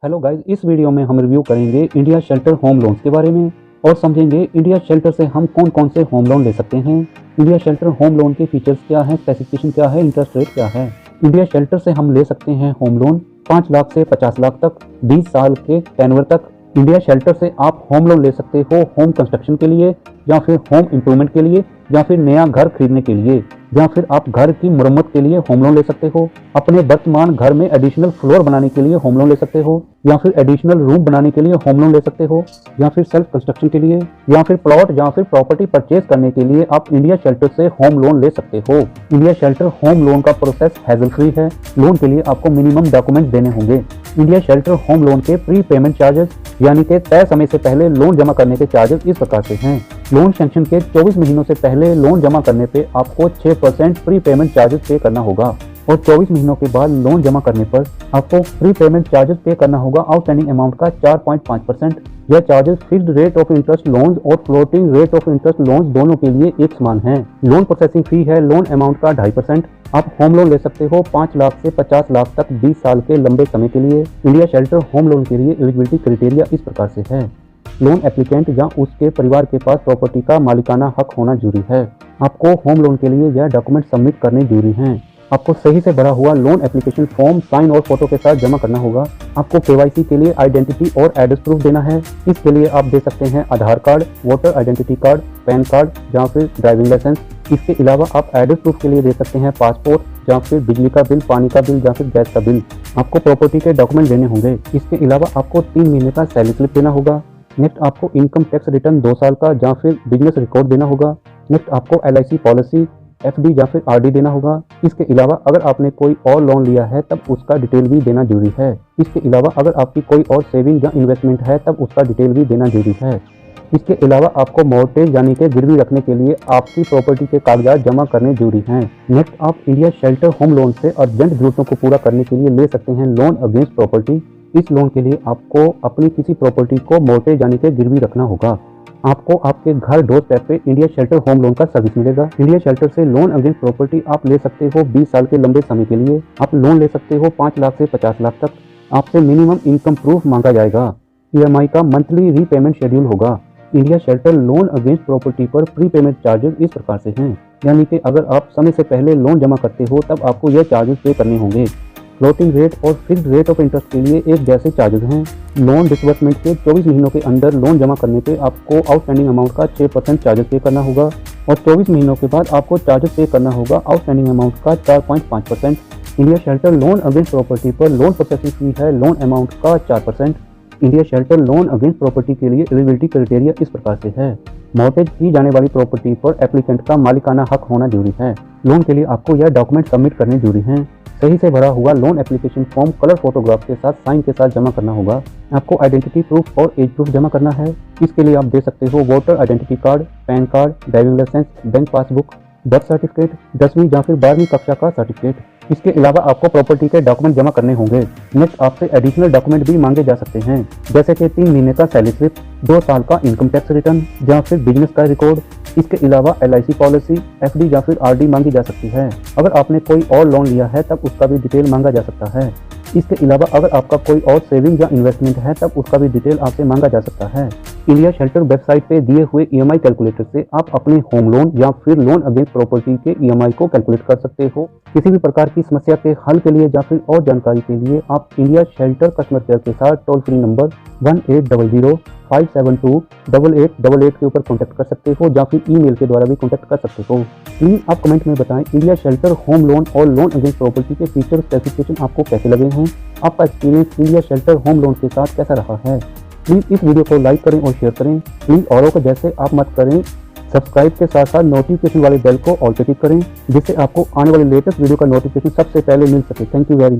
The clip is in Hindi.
हेलो गाइस, इस वीडियो में हम रिव्यू करेंगे इंडिया शेल्टर होम लोन्स के बारे में और समझेंगे इंडिया शेल्टर से हम कौन कौन से होम लोन ले सकते हैं। इंडिया शेल्टर होम लोन के फीचर्स क्या हैं, स्पेसिफिकेशन क्या है, इंटरेस्ट रेट क्या है। इंडिया शेल्टर से हम ले सकते हैं होम लोन 5 लाख से 50 लाख तक 20 साल के टेन्योर तक। इंडिया शेल्टर से आप होम लोन ले सकते हो होम कंस्ट्रक्शन के लिए या फिर होम इम्प्रूवमेंट के लिए या फिर नया घर खरीदने के लिए या फिर आप घर की मरम्मत के लिए होम लोन ले सकते हो। अपने वर्तमान घर में एडिशनल फ्लोर बनाने के लिए होम लोन ले सकते हो या फिर एडिशनल रूम बनाने के लिए होम लोन ले सकते हो या फिर सेल्फ कंस्ट्रक्शन के लिए या फिर प्लॉट या फिर प्रॉपर्टी परचेज करने के लिए आप इंडिया शेल्टर से होम लोन ले सकते हो। इंडिया शेल्टर होम लोन का प्रोसेस हैजल फ्री है। लोन के लिए आपको मिनिमम डॉक्यूमेंट देने होंगे। इंडिया शेल्टर होम लोन के प्री पेमेंट चार्जेस यानी कि तय समय से पहले लोन जमा करने के चार्जेस इस प्रकार से हैं। लोन सैंक्शन के 24 महीनों से पहले लोन जमा करने पे आपको 6% प्री पेमेंट चार्जेस पे करना होगा और 24 महीनों के बाद लोन जमा करने पर आपको प्री पेमेंट चार्जेस पे करना होगा आउटस्टैंडिंग अमाउंट का 4.5%। यह charges fixed rate of interest loans और floating rate of interest loans दोनों के लिए एक समान है। लोन प्रोसेसिंग फी है लोन अमाउंट का 2.5%। आप होम लोन ले सकते हो 5 लाख से 50 लाख तक 20 साल के लंबे समय के लिए। इंडिया शेल्टर होम लोन के लिए एलिजिबिलिटी क्राइटेरिया इस प्रकार से है। लोन एप्लीकेंट या उसके परिवार के पास प्रॉपर्टी का मालिकाना हक होना जरूरी है। आपको होम लोन के लिए यह डॉक्यूमेंट सबमिट करने जरूरी हैं। आपको सही से भरा हुआ लोन एप्लीकेशन फॉर्म साइन और फोटो के साथ जमा करना होगा। आपको केवाईसी के लिए आइडेंटिटी और एड्रेस प्रूफ देना है। इसके लिए आप दे सकते हैं Aadhaar card, voter identity card, PAN card या फिर ड्राइविंग लाइसेंस। इसके अलावा आप एड्रेस प्रूफ के लिए दे सकते हैं पासपोर्ट या फिर बिजली का बिल, पानी का बिल या फिर गैस का बिल। आपको प्रॉपर्टी के डॉक्यूमेंट देने होंगे। इसके अलावा आपको 3 महीने का सैलरी स्लिप देना होगा। नेक्स्ट आपको इनकम टैक्स रिटर्न 2 साल का या फिर बिजनेस रिकॉर्ड देना होगा। नेक्स्ट आपको LIC पॉलिसी, FD या फिर RD देना होगा। इसके अलावा अगर आपने कोई और लोन लिया है तब उसका डिटेल भी देना जरूरी है। इसके अलावा अगर आपकी कोई और सेविंग या इन्वेस्टमेंट है तब उसका डिटेल भी देना जरूरी है। इसके अलावा आपको मॉर्गेज यानी कि गिरवी रखने के लिए आपकी प्रॉपर्टी के कागजात जमा करने जरूरी हैं। नेक्स्ट आप इंडिया शेल्टर होम लोन से अर्जेंट जरूरतों को पूरा करने के लिए ले सकते हैं लोन अगेंस्ट प्रॉपर्टी। इस लोन के लिए आपको अपनी किसी प्रॉपर्टी को मॉर्गेज यानी कि गिरवी रखना होगा। आपको आपके घर डोर स्टेप पे इंडिया शेल्टर होम लोन का सर्विस मिलेगा। इंडिया शेल्टर से लोन अगेंस्ट प्रॉपर्टी आप ले सकते हो 20 साल के लंबे समय के लिए। आप लोन ले सकते हो 5 लाख से 50 लाख तक। आपसे मिनिमम इनकम प्रूफ मांगा जाएगा। EMI का मंथली रीपेमेंट शेड्यूल होगा। India shelter loan against property पर प्री पेमेंट चार्जेस इस प्रकार से हैं, यानी कि अगर आप समय से पहले लोन जमा करते हो तब आपको यह चार्जेस पे करने होंगे। फ्लोटिंग रेट और फिक्स्ड रेट ऑफ इंटरेस्ट के लिए एक जैसे चार्जेस हैं। लोन डिसबर्समेंट के 24 महीनों के अंदर लोन जमा करने पे आपको आउटस्टैंडिंग अमाउंट का 6% चार्जेस पे करना होगा और 24 महीनों के बाद आपको चार्जेस पे करना होगा आउटस्टैंडिंग अमाउंट का 4.5%। India shelter loan against property पर लोन प्रोसेसिंग फी है लोन अमाउंट का 4%। India shelter loan against property के लिए एलिजिबिलिटी क्राइटेरिया इस प्रकार से है। मॉर्गेज की जाने वाली प्रॉपर्टी पर एप्लीकेंट का मालिकाना हक होना जरूरी है। लोन के लिए आपको यह डॉक्यूमेंट सबमिट करने जरूरी हैं। सही से भरा हुआ loan application form colour photograph के साथ साइन के साथ जमा करना होगा। आपको आइडेंटिटी प्रूफ और एज प्रूफ जमा करना है। इसके लिए आप दे सकते हो voter identity card, PAN card, driving licence, bank passbook, birth certificate, 10वीं या फिर 12वीं कक्षा का सर्टिफिकेट। इसके अलावा आपको प्रॉपर्टी के डॉक्यूमेंट जमा करने होंगे। नेक्स्ट आपसे एडिशनल डॉक्यूमेंट भी मांगे जा सकते हैं, जैसे कि 3 महीने का सैलरी स्लिप, 2 साल का इनकम टैक्स रिटर्न या फिर बिजनेस का रिकॉर्ड। इसके अलावा LIC पॉलिसी, FD या फिर RD मांगी जा सकती है। अगर आपने कोई और लोन लिया है तब उसका भी डिटेल मांगा जा सकता है। इसके अलावा अगर आपका कोई और सेविंग या इन्वेस्टमेंट है तब उसका भी डिटेल आपसे मांगा जा सकता है। इंडिया शेल्टर वेबसाइट पे दिए हुए EMI कैलकुलेटर से आप अपने होम लोन या फिर लोन अगेंस्ट प्रॉपर्टी के EMI को कैलकुलेट कर सकते हो। किसी भी प्रकार की समस्या के हल के लिए या फिर और जानकारी के लिए आप इंडिया शेल्टर कस्टमर केयर के साथ टोल फ्री नंबर 1800-572-8888 के ऊपर कॉन्टैक्ट कर सकते हो या फिर ईमेल के द्वारा भी कॉन्टैक्ट कर सकते हो। प्लीज़ आप कमेंट में बताएं इंडिया शेल्टर होम लोन और लोन अगेंस्ट प्रॉपर्टी के फीचर स्पेसिफिकेशन आपको कैसे लगे हैं। आपका experience India shelter home loan के साथ कैसा रहा है। प्लीज़ इस वीडियो को लाइक करें और शेयर करें। प्लीज़ औरों को जैसे आप मत करें। सब्सक्राइब के साथ साथ नोटिफिकेशन वाले बेल को ऑल पे क्लिक करें, जिससे आपको आने वाले लेटेस्ट वीडियो का नोटिफिकेशन सबसे पहले मिल सके। Thank you very much.